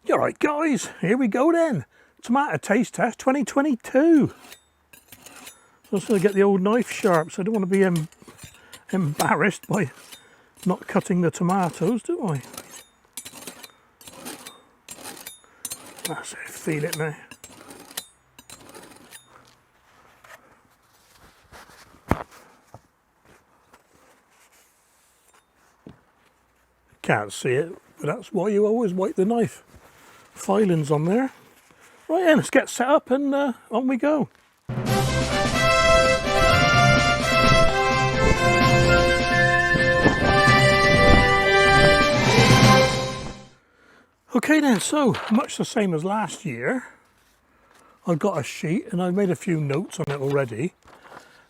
All right, guys, here we go then. Tomato taste test 2022. So I'm just going to get the old knife sharp, so I don't want to be embarrassed by not cutting the tomatoes, do I? That's it, feel it now. Can't see it, but that's why you always wipe the knife. Filings on there. Right then, let's get set up and on we go. Okay then, so much the same as last year. I've got a sheet and I've made a few notes on it already.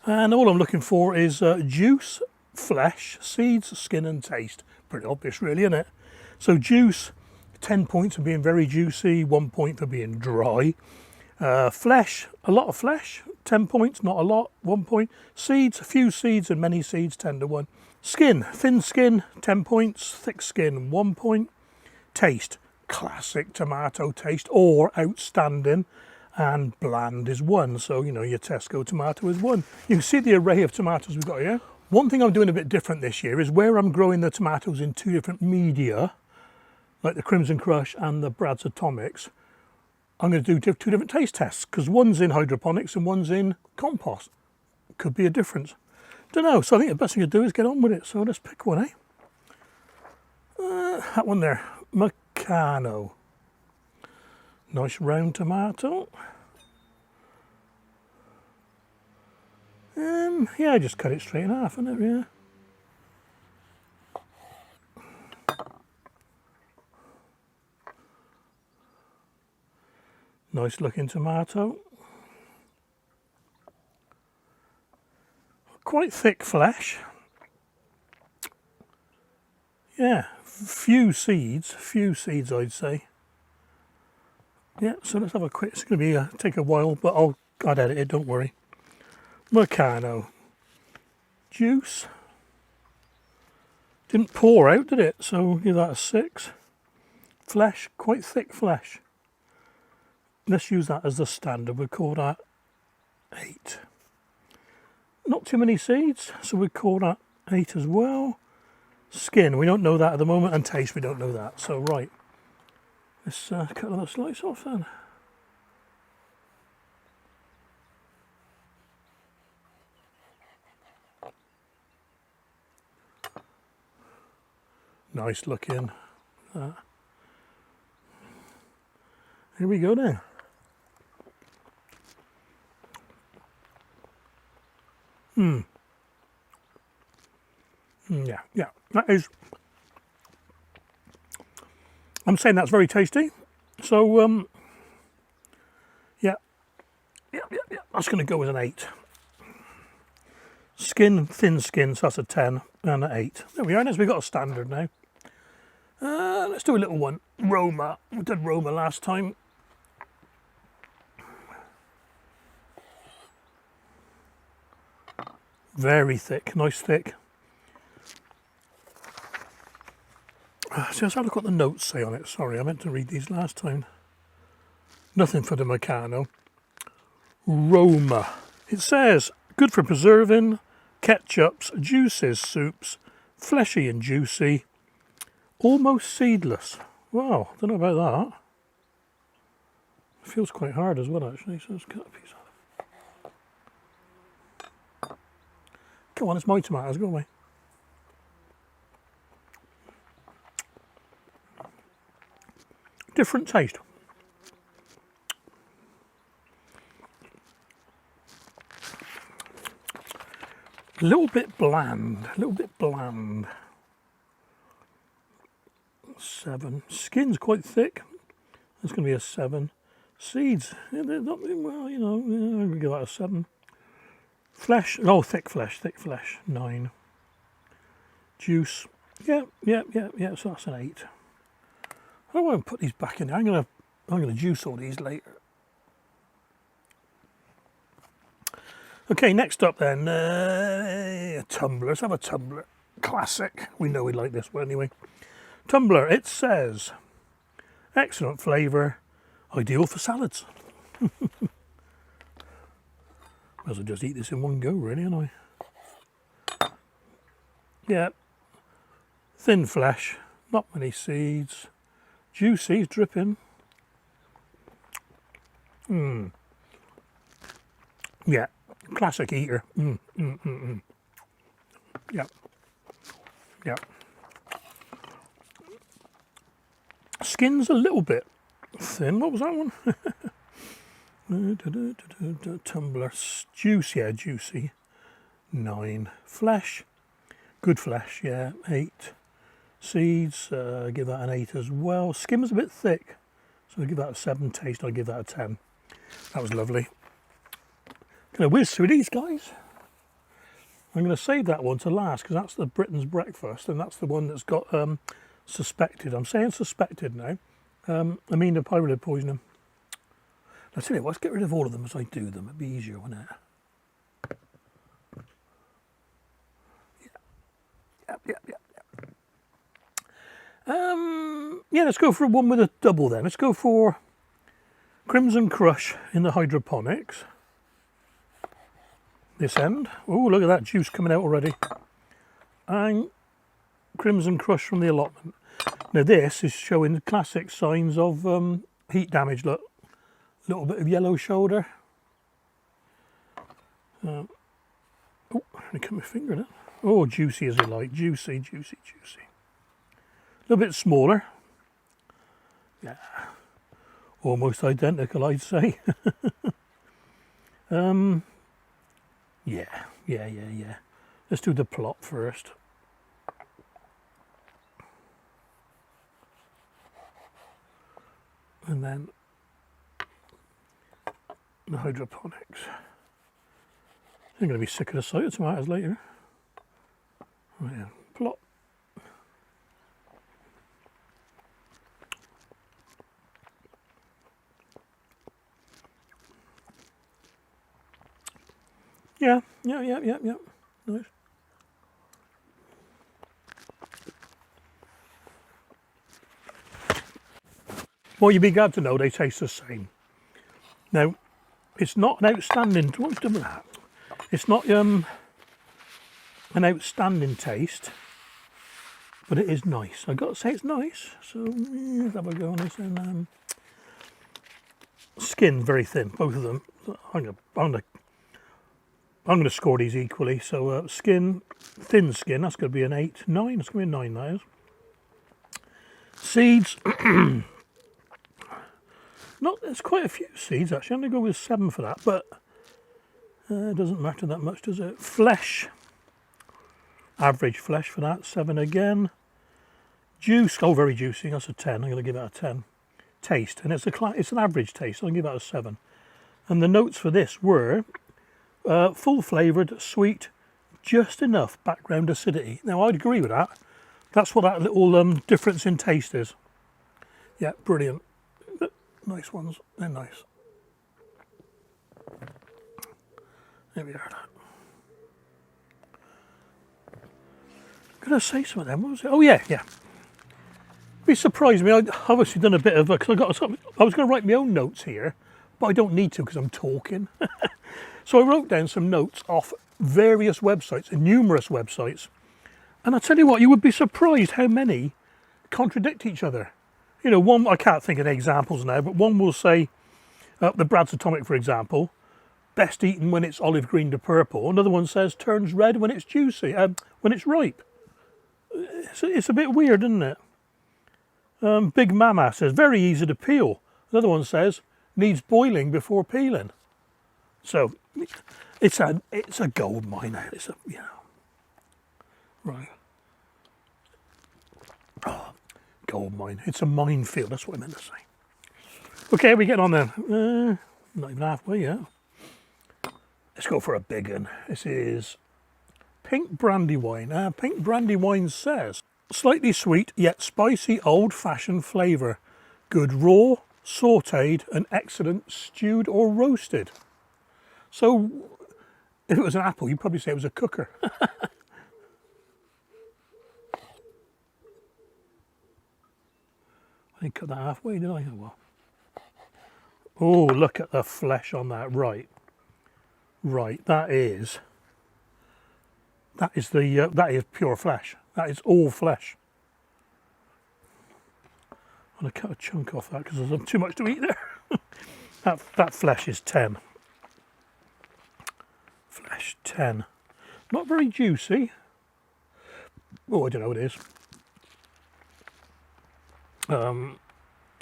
And all I'm looking for is juice, flesh, seeds, skin and taste. Pretty obvious really, isn't it? So juice, 10 points for being very juicy, 1 point for being dry. Flesh, a lot of flesh, 10 points, not a lot, 1 point. Seeds, a few seeds and many seeds, 10 to 1. Skin, thin skin, 10 points, thick skin, 1 point. Taste, classic tomato taste or outstanding, and bland is 1. So, you know, your Tesco tomato is 1. You can see the array of tomatoes we've got here. One thing I'm doing a bit different this year is where I'm growing the tomatoes in 2 different media, like the Crimson Crush and the Brad's Atomics, I'm going to do 2 different taste tests because one's in hydroponics and one's in compost. Could be a difference. Don't know. So I think the best thing to do is get on with it. So let's pick one, eh? That one there, Mecano. Nice round tomato. Yeah, just cut it straight in half, isn't it? Yeah. Nice looking tomato. Quite thick flesh. Yeah, few seeds I'd say. Yeah, so let's have a quick, it's going to be take a while, but I'd edit it, don't worry. Mecano. Juice. Didn't pour out, did it? So give that a 6. Flesh, quite thick flesh. Let's use that as the standard. We'll call that 8. Not too many seeds, so we'll call that 8 as well. Skin, we don't know that at the moment, and taste, we don't know that. So right, let's cut another slice off then. Nice looking. Here we go then. Yeah, that is, I'm saying that's very tasty. So, yeah, that's going to go with an 8. Skin, thin skin, so that's a 10 and an 8. There we are, we've got a standard now. Let's do a little one. Roma, we did Roma last time. Very thick, nice thick. So let's have a look what the notes say on it. Sorry, I meant to read these last time. Nothing for the Mecano. Roma. It says, good for preserving, ketchups, juices, soups, fleshy and juicy, almost seedless. Wow, don't know about that. It feels quite hard as well, actually, so let's cut a piece off. Come on, it's my tomatoes, go away. Different taste. A little bit bland, 7. Skin's quite thick. That's going to be a 7. Seeds, yeah, they're not, well, you know, I'm going to give that a 7. Flesh, oh, thick flesh, 9. Juice, yeah, so that's an 8. I don't want to put these back in there. I'm gonna juice all these later. Okay, next up then, a tumbler. Let's have a tumbler. Classic. We know we like this one anyway. Tumbler, it says, Excellent flavour, ideal for salads. Might as well just eat this in one go, really, aren't I? Yeah, thin flesh, not many seeds, juicy, dripping. Yeah, classic eater. Yeah, yeah. Skin's a little bit thin. What was that one? Tumbler. Juice, yeah, juicy. 9. Flesh. Good flesh, yeah. 8. Seeds, give that an 8 as well. Skin was a bit thick, so I'll give that a 7. Taste, I'll give that a 10. That was lovely. Gonna whiz through these, guys. I'm going to save that one to last because that's the Britain's breakfast, and that's the one that's got suspected. I'm saying suspected now. Aminopyralid poisoning. Now, tell you what, let's get rid of all of them as I do them. It'd be easier, wouldn't it? Yeah, let's go for one with a double then. Let's go for Crimson Crush in the hydroponics. This end. Oh, look at that juice coming out already. And Crimson Crush from the allotment. Now this is showing the classic signs of heat damage. Look, a little bit of yellow shoulder. Oh, I cut my finger in it. Oh, juicy as you like. Juicy, juicy, juicy. A little bit smaller. Yeah. Almost identical, I'd say. Yeah. Let's do the plot first. And then the hydroponics. I'm going to be sick of the sight of tomatoes later. Oh yeah, plot. Yeah. Nice. Well, you'd be glad to know they taste the same. Now, it's not an outstanding. What's done with that? It's not an outstanding taste, but it is nice. I've got to say it's nice. So let's have a go on this. And skin very thin, both of them. I'm going to score these equally. So skin, thin skin, that's going to be an 8, 9. It's going to be a 9, that is. Seeds, there's quite a few seeds actually. I'm going to go with 7 for that, but it doesn't matter that much, does it? Flesh, average flesh for that, 7 again. Juice, oh, very juicy. That's a 10. I'm going to give that a 10. Taste, and it's an average taste. So I'll give that a 7. And the notes for this were full flavoured, sweet, just enough background acidity. Now I'd agree with that. That's what that little difference in taste is. Yeah, brilliant. Nice ones. They're nice. There we are. Could I say some of them? What was it? Oh yeah. It surprised me. I'd obviously done a bit of because I was going to write my own notes here, but I don't need to because I'm talking. So I wrote down some notes off various websites, numerous websites, and I tell you what, you would be surprised how many contradict each other. You know, one, I can't think of any examples now, but one will say, the Brad's Atomic, for example, best eaten when it's olive green to purple. Another one says turns red when it's juicy, when it's ripe. It's a bit weird, isn't it? Big Mama says very easy to peel. Another one says needs boiling before peeling. So it's a gold mine out. It's a, you know, right. Oh, gold mine. It's a minefield. That's what I meant to say. Okay, we get on then. Not even halfway yet. Let's go for a big one. This is pink Brandywine. Pink Brandywine says slightly sweet yet spicy old-fashioned flavour. Good raw, sautéed, and excellent stewed or roasted. So, if it was an apple, you'd probably say it was a cooker. I didn't cut that halfway, did I? Oh, well. Oh, look at the flesh on that. Right. Right, that is pure flesh. That is all flesh. I'm going to cut a chunk off that because there's too much to eat there. that flesh is 10. Flesh 10. Not very juicy. Oh, I don't know what it is.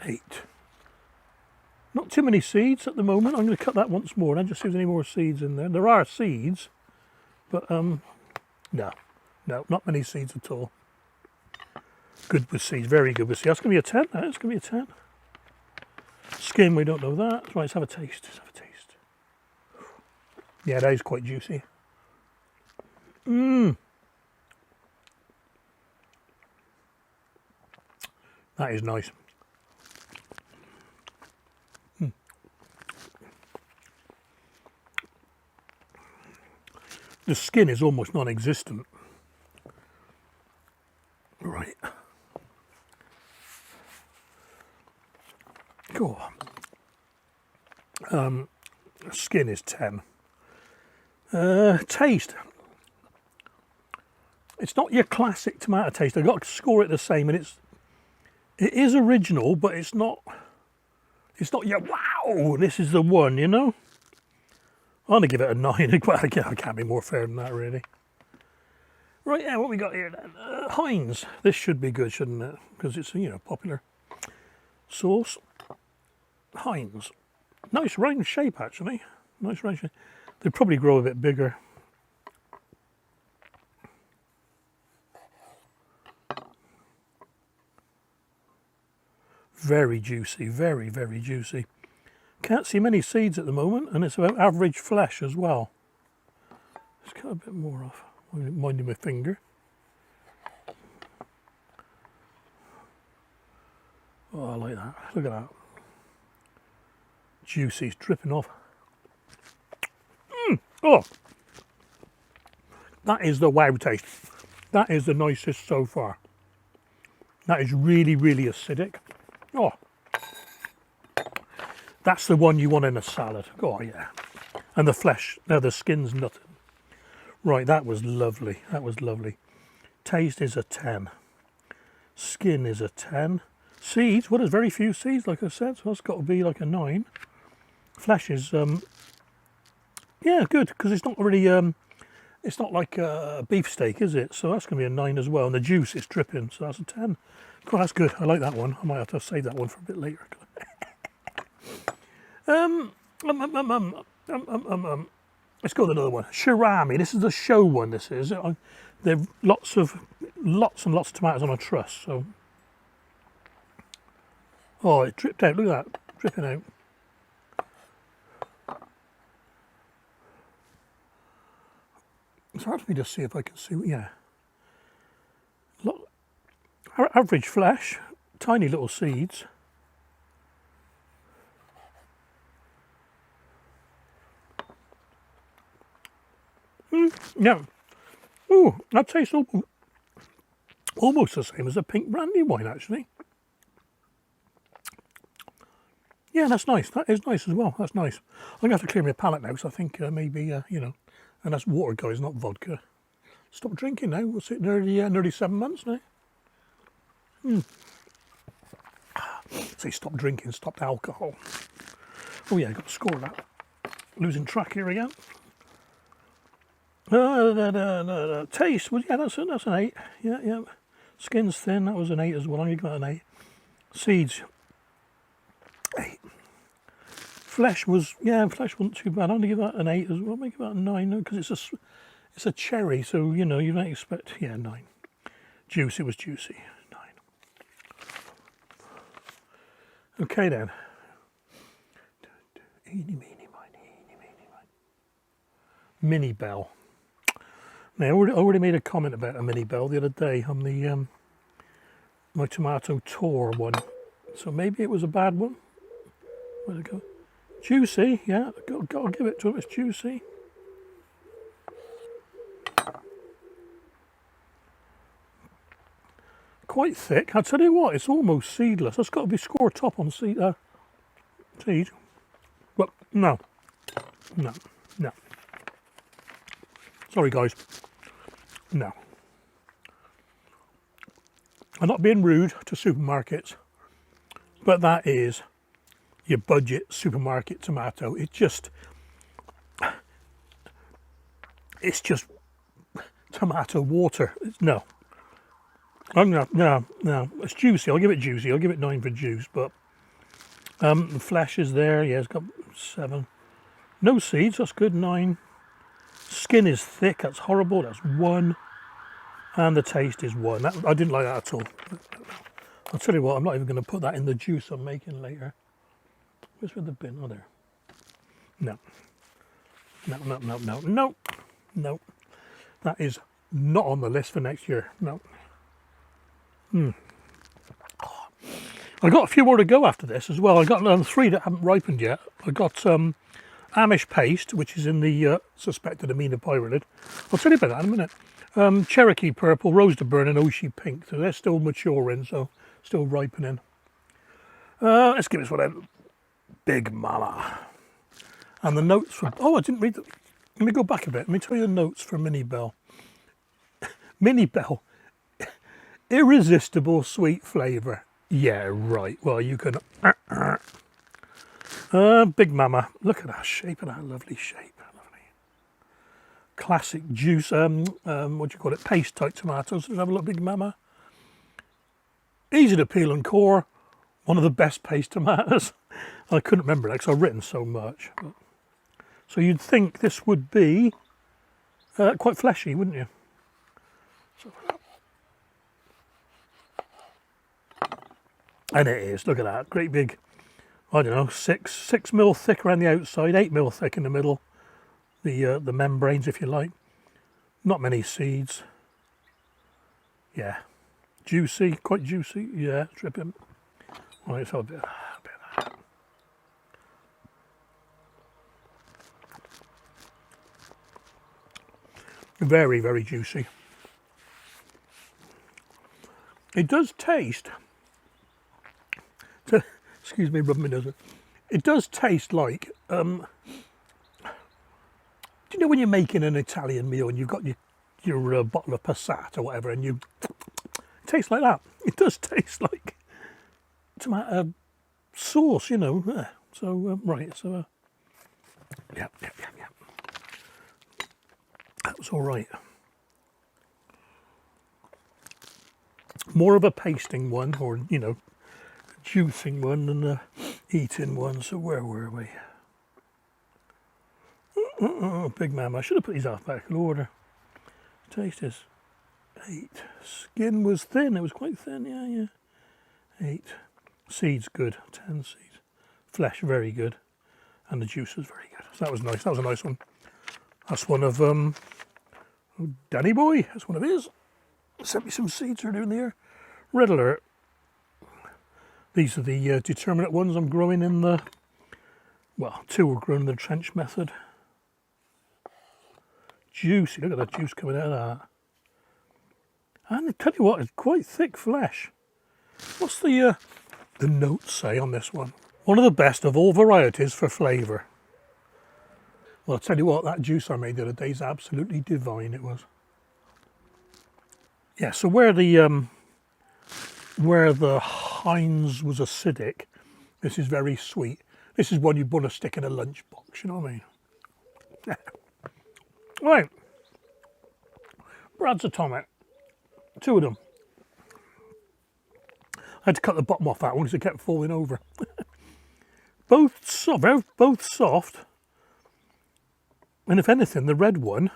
8. Not too many seeds at the moment. I'm going to cut that once more and just see if there's any more seeds in there. There are seeds, but no, not many seeds at all. Good with seeds, very good with seeds. That's going to be a 10. That's going to be a 10. Skin, we don't know that. Right, let's have a taste. Let's have a taste. Yeah, that is quite juicy. That is nice. The skin is almost non-existent. Right. Cool. Skin is 10. Taste. It's not your classic tomato taste. I've got to score it the same, and it is original, but it's not your wow, this is the one, you know? I'm going to give it a 9. Well, I can't be more fair than that, really. Right, yeah, what we got here then? Heinz. This should be good, shouldn't it? Because it's, you know, popular sauce. Heinz. Nice round shape, actually. Nice round shape. They probably grow a bit bigger. Very juicy, very, very juicy. Can't see many seeds at the moment, and it's about average flesh as well. Let's cut a bit more off, minding my finger. Oh, I like that. Look at that. Juicy, it's dripping off. Oh, that is the wow taste. That is the nicest so far. That is really, really acidic. Oh. That's the one you want in a salad. Oh, yeah. And the flesh, now the skin's nothing. Right, that was lovely. That was lovely. Taste is a 10. Skin is a 10. Seeds, well, there's very few seeds, like I said, so that's got to be like a 9. Flesh is, yeah, good, because it's not really, it's not like a beefsteak, is it? So that's going to be a 9 as well. And the juice is dripping, so that's a 10. God, that's good. I like that one. I might have to save that one for a bit later. Let's go with another one. Cheramy. This is the show one. This is. There are lots and lots of tomatoes on a truss. So, oh, it dripped out. Look at that, dripping out. It's hard for me to see if I can see. Yeah. Average flesh, tiny little seeds. Yeah. Oh, that tastes almost the same as a pink Brandywine, actually. Yeah, that's nice. That is nice as well. That's nice. I'm going to have to clear my palate now, so I think maybe, you know, and that's water, guys, not vodka. Stop drinking now. We're sitting nearly 7 months now. Say stop drinking, stop alcohol. Oh yeah, got to score that. Losing track here again. Taste, well, yeah, that's an 8. Yeah. Skin's thin, that was an 8 as well. I got an 8. Seeds, 8. Flesh was, flesh wasn't too bad. I'm going to give that an 8 as well. Make that a 9 because it's a cherry, so you know you might expect 9. Juice, it was juicy. 9. Okay then. Minibel. Now, I already made a comment about a Minibel the other day on the my tomato tour one, so maybe it was a bad one. Where'd it go? Juicy, yeah. Got to give it to him. It's juicy. quite thick. I'll tell you what, it's almost seedless. That's got to be score top on seed. But no. Sorry guys, no. I'm not being rude to supermarkets, but that is your budget supermarket tomato. It's just tomato water. No. No. It's juicy. I'll give it juicy. I'll give it 9 for juice, but the flesh is there. Yeah, it's got 7. No seeds, that's good, 9. Skin is thick, that's horrible, that's 1. And the taste is 1. I didn't like that at all. I'll tell you what, I'm not even going to put that in the juice I'm making later. Where's the bin? Oh, there. No. That is not on the list for next year. No. I got a few more to go after this as well. I got 3 that haven't ripened yet. I got Amish paste, which is in the suspected Aminopyralid. I'll tell you about that in a minute. Cherokee purple, rose to burn, and Oshi pink. So they're still maturing, so still ripening. Let's give this one a Big Mama. And the notes for... Oh, I didn't read them. Let me go back a bit. Let me tell you the notes for Minibel. Minibel. Irresistible sweet flavour. Yeah, right. Well, you can... Big Mama. Look at that shape, and that lovely shape. Lovely. Classic juice. What do you call it? Paste type tomatoes. Let's have a look. Big Mama. Easy to peel and core. One of the best paste tomatoes. I couldn't remember that because I've written so much. But... So you'd think this would be quite fleshy, wouldn't you? So... And it is. Look at that. Great big... I don't know, 6 mil thick around the outside, 8 mil thick in the middle. The membranes, if you like. Not many seeds. Yeah. Juicy, quite juicy. Yeah, dripping. Right, so a bit of that. Very, very juicy. It does taste... Excuse me, rubbing my nose. It does taste like, do you know when you're making an Italian meal and you've got your bottle of Passat or whatever, and it tastes like that. It does taste like tomato sauce, you know. Yeah. So right, so yeah. That was all right. More of a pasting one, or you know, juicing one than the eating one. So where were we? Big Mama. I should have put these alphabetical order. Taste is 8. Skin was thin. It was quite thin. Yeah. 8. Seeds good. 10 seeds. Flesh very good, and the juice was very good. So that was nice. That was a nice one. That's one of Danny Boy. That's one of his. Sent me some seeds earlier in the year. Red Alert. These are the determinate ones I'm growing in the, well, 2 were grown in the trench method. Juicy, look at that juice coming out of that. And I tell you what, it's quite thick flesh. What's the notes say on this one? One of the best of all varieties for flavour. Well, I'll tell you what, that juice I made the other day is absolutely divine, it was. Yeah, so where the Heinz was acidic, this is very sweet. This is one you'd want to stick in a lunchbox, you know what I mean? Yeah. Right. Brad's Atomic. 2 of them. I had to cut the bottom off that one because it kept falling over. Both soft. And if anything, the red one,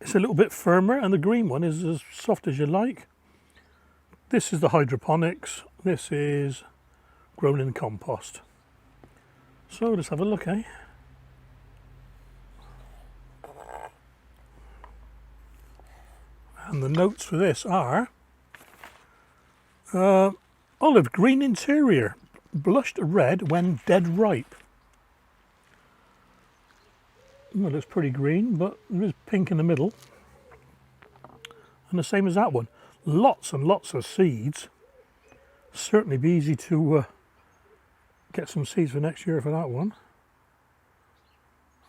it's a little bit firmer, and the green one is as soft as you like. This is the hydroponics. This is grown in compost. So let's have a look, eh? And the notes for this are olive green interior, blushed red when dead ripe. Well, it looks pretty green, but there is pink in the middle. And the same as that one. lots and lots of seeds. Certainly be easy to get some seeds for next year for that one.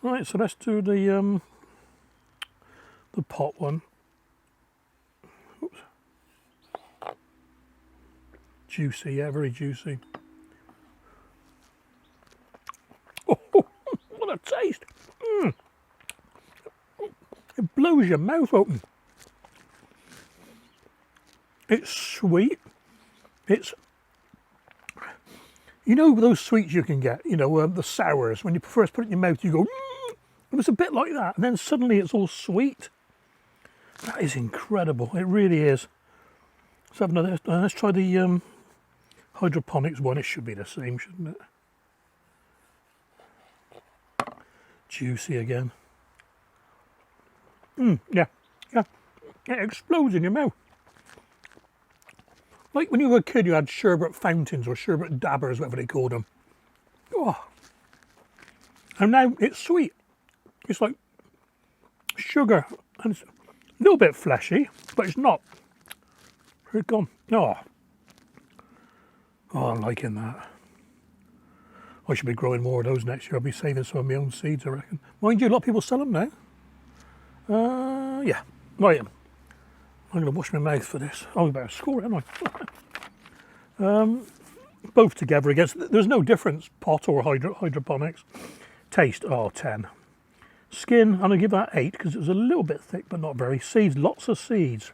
Right, so let's do the pot one. Oops. Juicy, yeah, very juicy. Oh, what a taste! It blows your mouth open. It's sweet. It's, you know, those sweets you can get, you know, the sours, when you first put it in your mouth, you go, it was a bit like that, and then suddenly it's all sweet. That is incredible, it really is. Let's have another, let's try the hydroponics one. It should be the same, shouldn't it? Juicy again. Yeah, it explodes in your mouth. Like when you were a kid, you had sherbet fountains or sherbet dabbers, whatever they called them. Oh. And now it's sweet. It's like sugar, and it's a little bit fleshy, but it's not. Where's it gone? Oh, I'm liking that. I should be growing more of those next year. I'll be saving some of my own seeds, I reckon. Mind you, a lot of people sell them now. Yeah, I am. I'm going to wash my mouth for this. Oh, I better score it, haven't I? Both together against. There's no difference, pot or hydroponics. Taste, 10. Skin, I'm going to give that 8 because it was a little bit thick, but not very. Seeds, lots of seeds.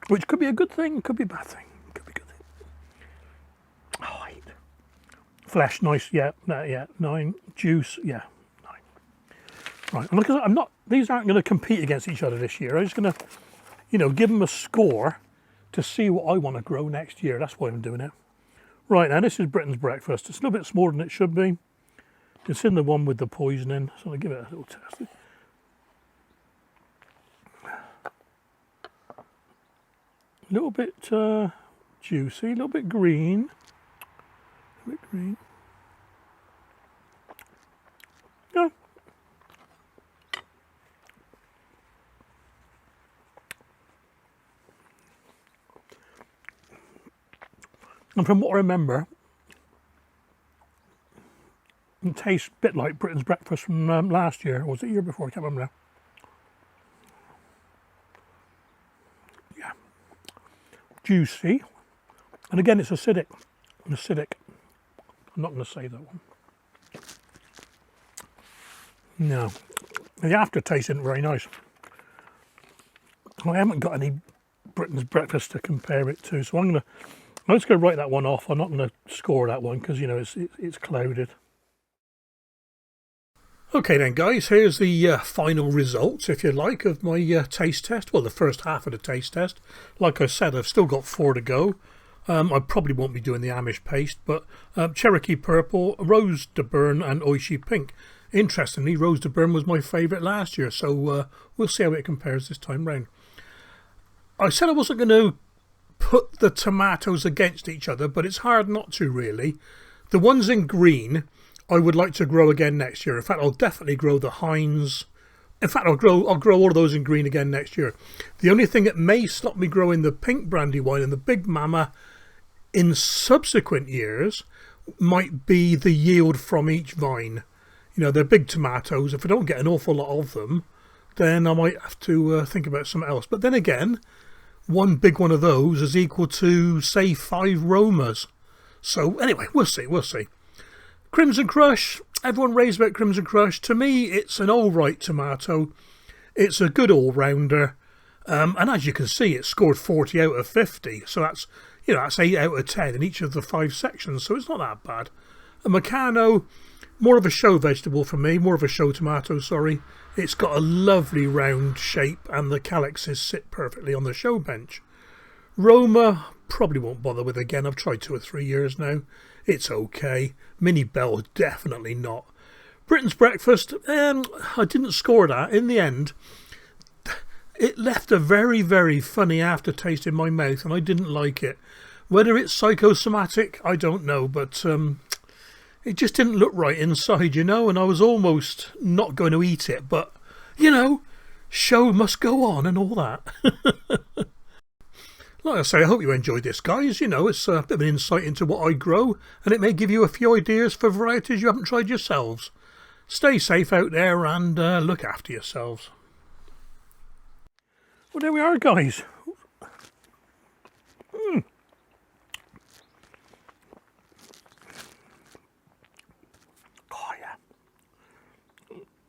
Which could be a good thing, could be a bad thing. Could be a good thing. 8. Flesh, nice, yeah, 9. Juice, yeah, 9. Right, and because I'm not, these aren't going to compete against each other this year. I'm just going to, you know, give them a score to see what I want to grow next year. That's why I'm doing it. Right, now this is Britain's breakfast. It's a little bit smaller than it should be. It's in the one with the poisoning, so I'll give it a little test. A little bit juicy, a little bit green. A bit green. Yeah. And from what I remember, it tastes a bit like Britain's breakfast from last year, or was it the year before? I can't remember now. Yeah. Juicy. And again, it's acidic. Acidic. I'm not going to say that one. No. The aftertaste isn't very nice. I haven't got any Britain's breakfast to compare it to, so I'm just going to write that one off. I'm not going to score that one because, you know, it's clouded. Okay then guys, here's the final results, if you like, of my taste test. Well, the first half of the taste test. Like I said, I've still got 4 to go. I probably won't be doing the Amish paste, but Cherokee Purple, Rose de Burn and Oishi Pink. Interestingly, Rose de Burn was my favourite last year, so we'll see how it compares this time round. I said I wasn't going to put the tomatoes against each other, but it's hard not to, really. The ones in green I would like to grow again next year. In fact, I'll definitely grow the Heinz. In fact, I'll grow all of those in green again next year. The only thing that may stop me growing the pink Brandywine and the Big Mama in subsequent years might be the yield from each vine. You know, they're big tomatoes. If I don't get an awful lot of them, then I might have to think about something else. But then again, one big one of those is equal to, say, 5 Romas. So anyway, we'll see. Crimson Crush, everyone raves about Crimson Crush. To me, it's an all-right tomato. It's a good all-rounder. And as you can see, it scored 40 out of 50. So that's, you know, that's 8 out of 10 in each of the 5 sections. So it's not that bad. A Mecano, more of a show vegetable for me. More of a show tomato, sorry. It's got a lovely round shape and the calyxes sit perfectly on the show bench. Roma, probably won't bother with again. I've tried 2 or 3 years now. It's okay. Minibel, definitely not. Britain's Breakfast, I didn't score that. In the end, it left a very, very funny aftertaste in my mouth and I didn't like it. Whether it's psychosomatic, I don't know, but it just didn't look right inside, you know, and I was almost not going to eat it, but, you know, show must go on and all that. Like I say, I hope you enjoyed this, guys. You know, it's a bit of an insight into what I grow, and it may give you a few ideas for varieties you haven't tried yourselves. Stay safe out there and look after yourselves. Well, there we are, guys. Oh, yeah.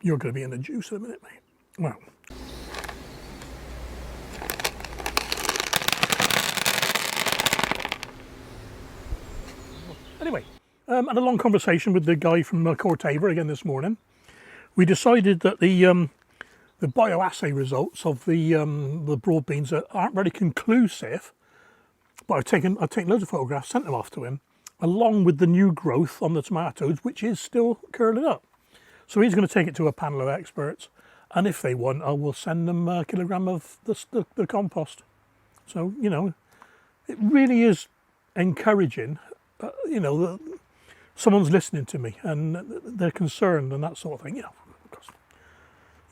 You're going to be in the juice in a minute, mate. Well. Anyway, had a long conversation with the guy from Corteva again this morning. We decided that the bioassay results of the broad beans aren't very conclusive, but I've taken loads of photographs, sent them off to him, along with the new growth on the tomatoes, which is still curling up. So he's going to take it to a panel of experts, and if they want, I will send them a kilogram of the compost. So, you know, it really is encouraging. You know, someone's listening to me and they're concerned and that sort of thing. You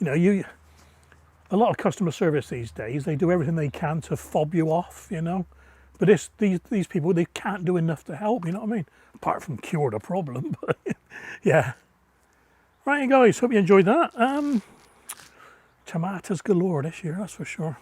know, a lot of customer service these days, they do everything they can to fob you off, you know. But these people, they can't do enough to help, you know what I mean? Apart from cure the problem, but yeah. Right, guys, hope you enjoyed that. Tomatoes galore this year, that's for sure.